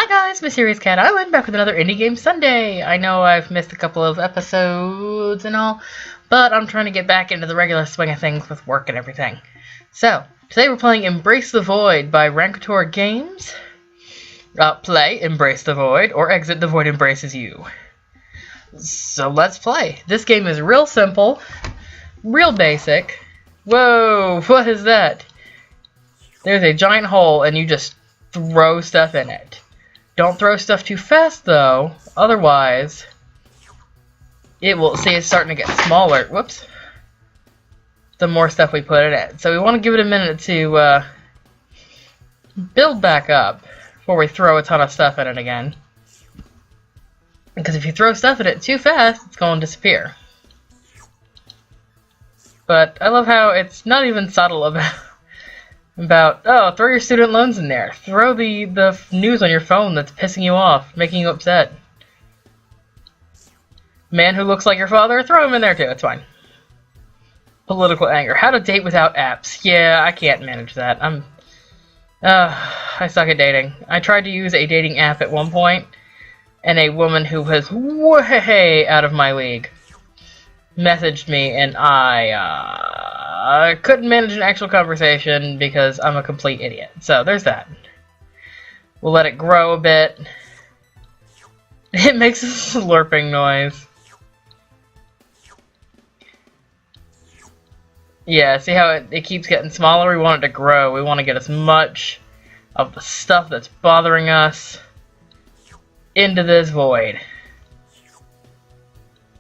guys, Mysterious Cat Island, back with another Indie Game Sunday. I know I've missed a couple of episodes and all, but I'm trying to get back into the regular swing of things with work and everything. So, today we're playing Embrace the Void by Rankator Games. Play Embrace the Void, or exit the Void embraces you. So let's play. This game is real simple, real basic. Whoa, what is that? There's a giant hole and you just throw stuff in it. Don't throw stuff too fast though, otherwise it will, see, it's starting to get smaller. Whoops. The more stuff we put in it. So we want to give it a minute to build back up before we throw a ton of stuff in it again. Because if you throw stuff in it too fast, it's going to disappear. But I love how it's not even subtle about, oh, throw your student loans in there. Throw the news on your phone that's pissing you off, making you upset. Man who looks like your father, throw him in there too, it's fine. Political anger. How to date without apps. Yeah, I can't manage that. I suck at dating. I tried to use a dating app at one point, and a woman who was way out of my league messaged me, and I couldn't manage an actual conversation because I'm a complete idiot. So there's that. We'll let it grow a bit. It makes a slurping noise. Yeah, see how it keeps getting smaller? We want it to grow. We want to get as much of the stuff that's bothering us into this void.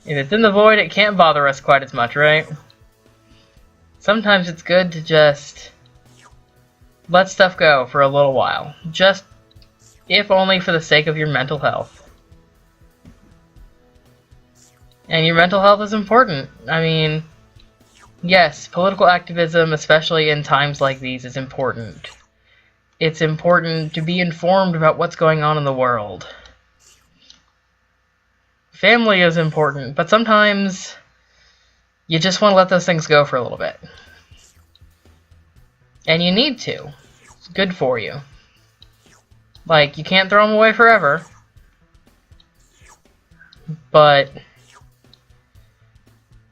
If it's in the void, it can't bother us quite as much, right? Sometimes it's good to just let stuff go for a little while. Just, if only for the sake of your mental health. And your mental health is important. I mean, yes, political activism, especially in times like these, is important. It's important to be informed about what's going on in the world. Family is important, but sometimes you just want to let those things go for a little bit. And you need to. It's good for you. Like, you can't throw them away forever. But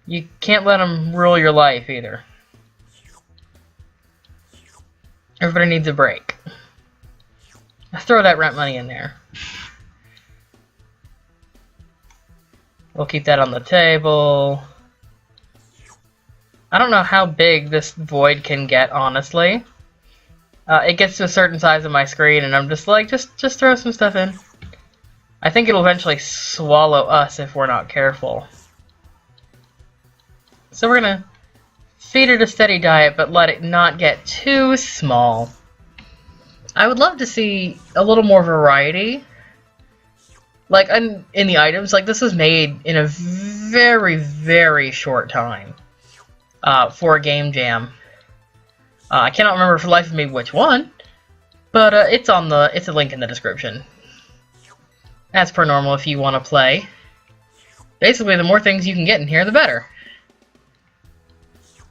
you can't let them rule your life either. Everybody needs a break. Let's throw that rent money in there. We'll keep that on the table. I don't know how big this void can get, honestly. It gets to a certain size of my screen, and I'm just like, just throw some stuff in. I think it'll eventually swallow us if we're not careful. So we're gonna feed it a steady diet, but let it not get too small. I would love to see a little more variety. Like, in the items, like, this was made in a very, very short time for a game jam. I cannot remember for the life of me which one, but it's a link in the description. As per normal, if you want to play. Basically, the more things you can get in here, the better.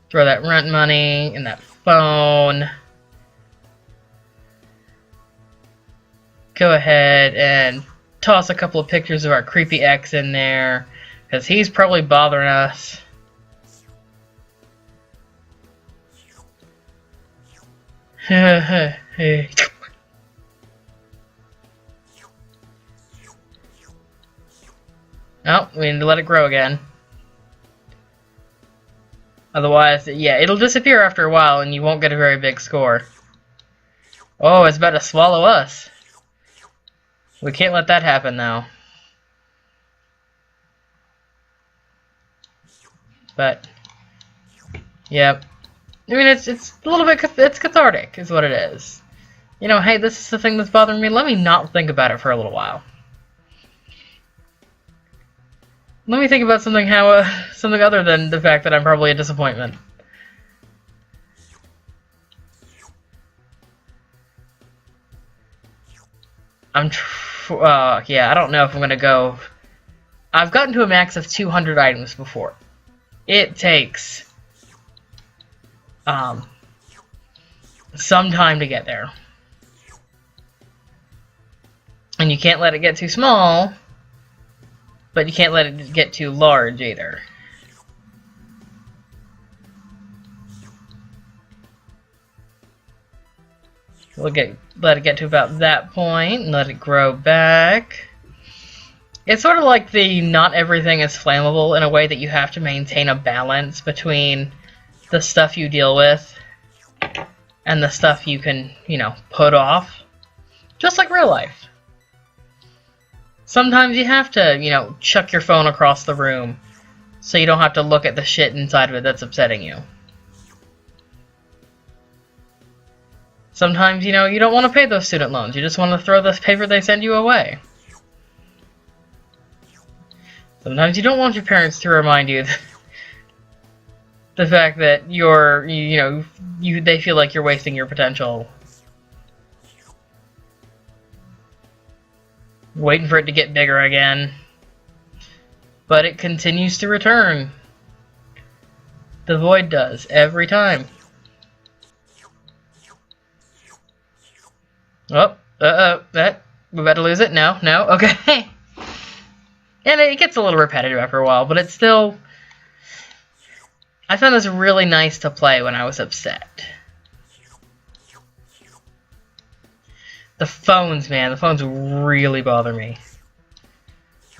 Throw that rent money in that phone. Go ahead and toss a couple of pictures of our creepy ex in there, because he's probably bothering us. Oh, we need to let it grow again. Otherwise, yeah, it'll disappear after a while and you won't get a very big score. Oh, it's about to swallow us. We can't let that happen now. But, yep. I mean, it's a little bit, it's cathartic, is what it is. You know, hey, this is the thing that's bothering me. Let me not think about it for a little while. Let me think about something something other than the fact that I'm probably a disappointment. Yeah, I don't know if I'm gonna go. I've gotten to a max of 200 items before. It takes some time to get there. And you can't let it get too small, but you can't let it get too large either. Let it get to about that point, and let it grow back. It's sort of like the not everything is flammable in a way that you have to maintain a balance between the stuff you deal with and the stuff you can, you know, put off. Just like real life. Sometimes you have to, you know, chuck your phone across the room so you don't have to look at the shit inside of it that's upsetting you. Sometimes, you know, you don't want to pay those student loans. You just want to throw this paper they send you away. Sometimes you don't want your parents to remind you the fact that they feel like you're wasting your potential. Waiting for it to get bigger again. But it continues to return. The void does, every time. Oh, we about to lose it? No, okay. And it gets a little repetitive after a while, but it's still... I found this really nice to play when I was upset. The phones, man. The phones really bother me.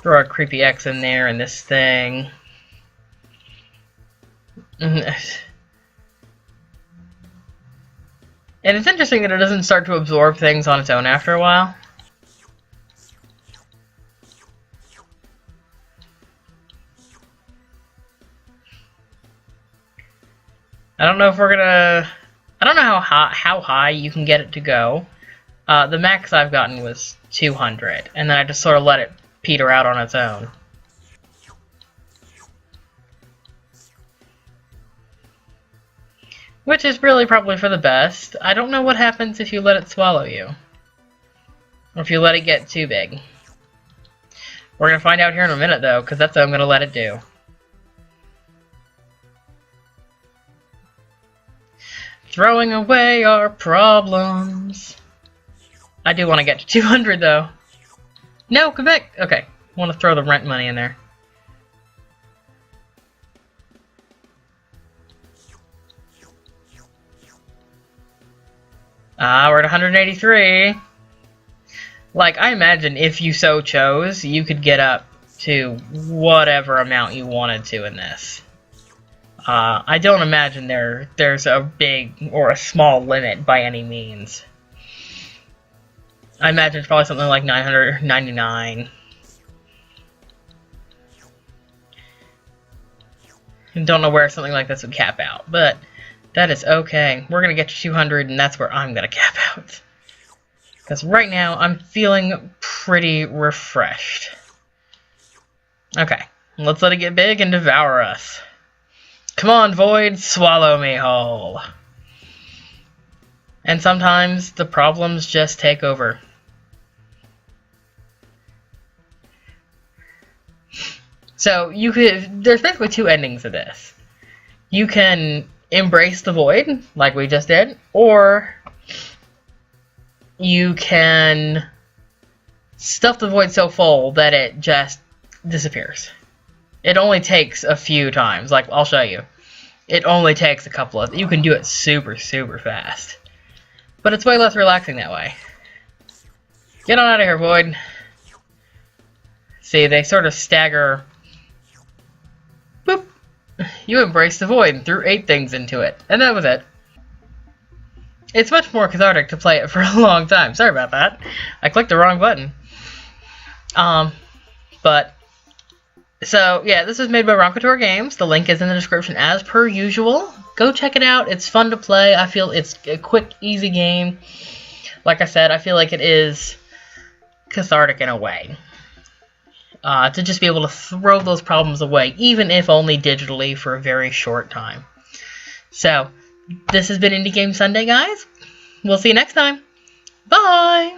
Throw a creepy X in there and this thing. And it's interesting that it doesn't start to absorb things on its own after a while. I don't know if we're gonna... I don't know how high you can get it to go. The max I've gotten was 200, and then I just sort of let it peter out on its own. Which is really probably for the best. I don't know what happens if you let it swallow you. Or if you let it get too big. We're gonna find out here in a minute, though, because that's what I'm gonna let it do. Throwing away our problems. I do want to get to 200, though. No, come back! Okay, I want to throw the rent money in there. We're at 183. Like, I imagine if you so chose, you could get up to whatever amount you wanted to in this. I don't imagine there's a big or a small limit by any means. I imagine it's probably something like 999. And don't know where something like this would cap out, but that is okay. We're going to get to 200, and that's where I'm going to cap out. Because right now, I'm feeling pretty refreshed. Okay, let's let it get big and devour us. Come on, Void, swallow me whole. And sometimes the problems just take over. So there's basically two endings of this. You can embrace the void, like we just did, or you can stuff the void so full that it just disappears. It only takes a few times, like I'll show you. It only takes a couple of, you can do it super, super fast. But it's way less relaxing that way. Get on out of here, Void. See, they sort of stagger. Boop. You embraced the void and threw 8 things into it. And that was it. It's much more cathartic to play it for a long time. Sorry about that. I clicked the wrong button. So, yeah, this was made by Ronkotor Games. The link is in the description as per usual. Go check it out. It's fun to play. I feel it's a quick, easy game. Like I said, I feel like it is cathartic in a way. To just be able to throw those problems away, even if only digitally for a very short time. So, this has been Indie Game Sunday, guys. We'll see you next time. Bye!